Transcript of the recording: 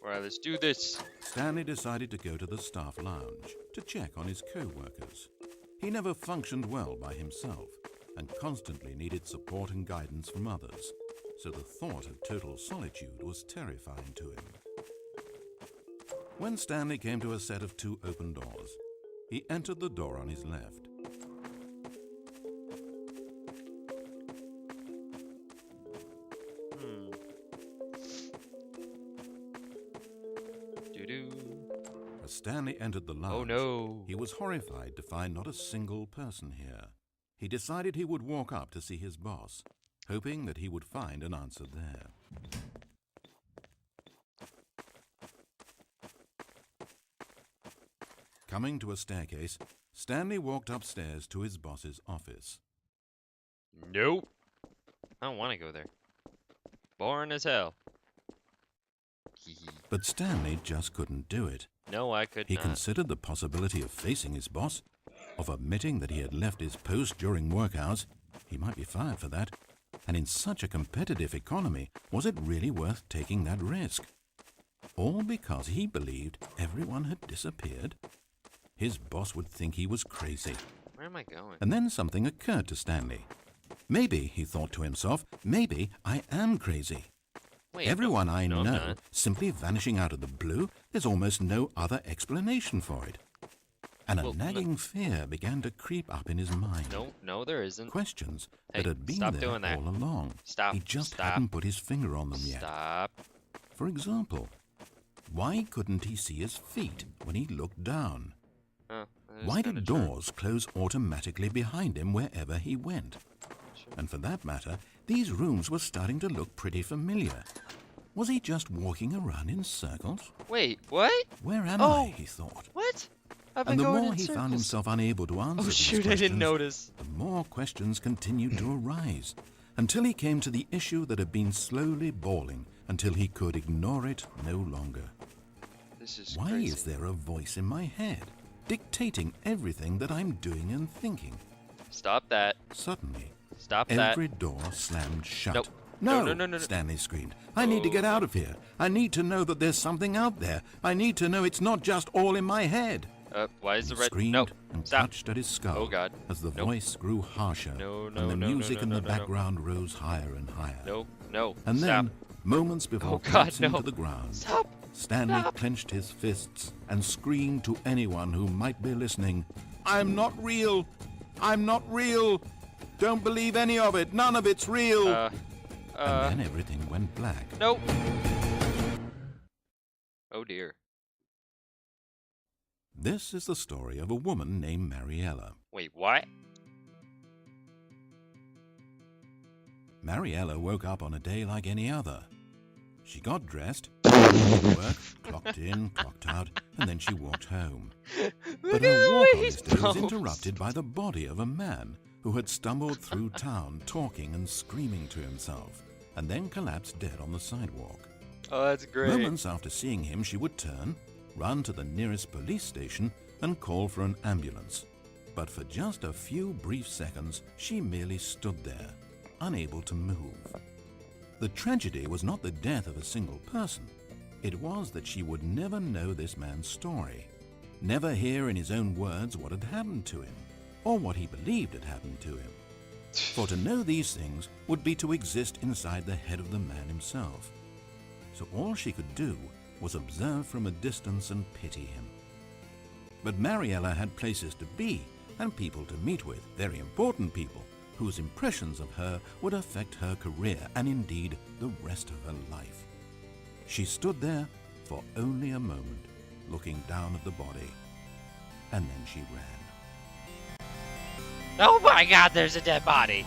Alright, let's do this. Stanley decided to go to the staff lounge to check on his co-workers. He never functioned well by himself and constantly needed support and guidance from others, so the thought of total solitude was terrifying to him. When Stanley came to a set of 2 open doors, he entered the door on his left. As Stanley entered the lounge, Oh no. he was horrified to find not a single person here. He decided he would walk up to see his boss, hoping that he would find an answer there. Coming to a staircase, Stanley walked upstairs to his boss's office. Nope. I don't want to go there. Boring as hell. But Stanley just couldn't do it. No, I could He not. considered the possibility of facing his boss, of admitting that he had left his post during work hours. He might be fired for that. And in such a competitive economy, was it really worth taking that risk? All because he believed everyone had disappeared? His boss would think he was crazy. Where am I going? And then something occurred to Stanley. Maybe, he thought to himself, maybe I am crazy. Wait, Everyone I no, I'm know not. simply vanishing out of the blue, there's almost no other explanation for it. And Well, a nagging fear began to creep up in his mind. No, there isn't. Questions Hey, that had been stop there doing that. all along. Stop. He just Stop. hadn't put his finger on them yet. Stop. For example, why couldn't he see his feet when he looked down? Huh, that is Why kinda did true. doors close automatically behind him wherever he went? Sure. And for that matter, these rooms were starting to look pretty familiar. Was he just walking around in circles? Wait, what? Where am Oh. I, he thought. What? I've been And the going more in he circles. found himself unable to answer Oh these shoot, I questions, didn't notice. the more questions continued to arise, until he came to the issue that had been slowly boiling until he could ignore it no longer. This is Why crazy. is there a voice in my head, dictating everything that I'm doing and thinking? Stop that. Suddenly, Stop that. every door slammed shut. Nope. No, No. Stanley screamed. I need to get out of here. I need to know that there's something out there. I need to know it's not just all in my head. Why is He the red? screamed No. and Stop. clutched at his skull Oh God. as the Nope. voice grew harsher No, and the no, music in the no. background rose higher and higher. No. And Stop. then, moments before Oh, God, collapsing no. to the ground, Stop. Stanley Stop. clenched his fists and screamed to anyone who might be listening, "I'm not real! I'm not real! Don't believe any of it! None of it's real!" And then everything went black. Nope. Oh dear. This is the story of a woman named Mariella. Wait, what? Mariella woke up on a day like any other. She got dressed, went to work, clocked in, clocked out, and then she walked home. But her walk on this day was interrupted by the body of a man who had stumbled through town talking and screaming to himself, and then collapsed dead on the sidewalk. Oh, that's great. Moments after seeing him, she would turn, run to the nearest police station, and call for an ambulance. But for just a few brief seconds, she merely stood there, unable to move. The tragedy was not the death of a single person. It was that she would never know this man's story, never hear in his own words what had happened to him, or what he believed had happened to him. For to know these things would be to exist inside the head of the man himself. So all she could do was observe from a distance and pity him. But Mariella had places to be and people to meet with, very important people, whose impressions of her would affect her career and indeed the rest of her life. She stood there for only a moment, looking down at the body, and then she ran. Oh my God, there's a dead body.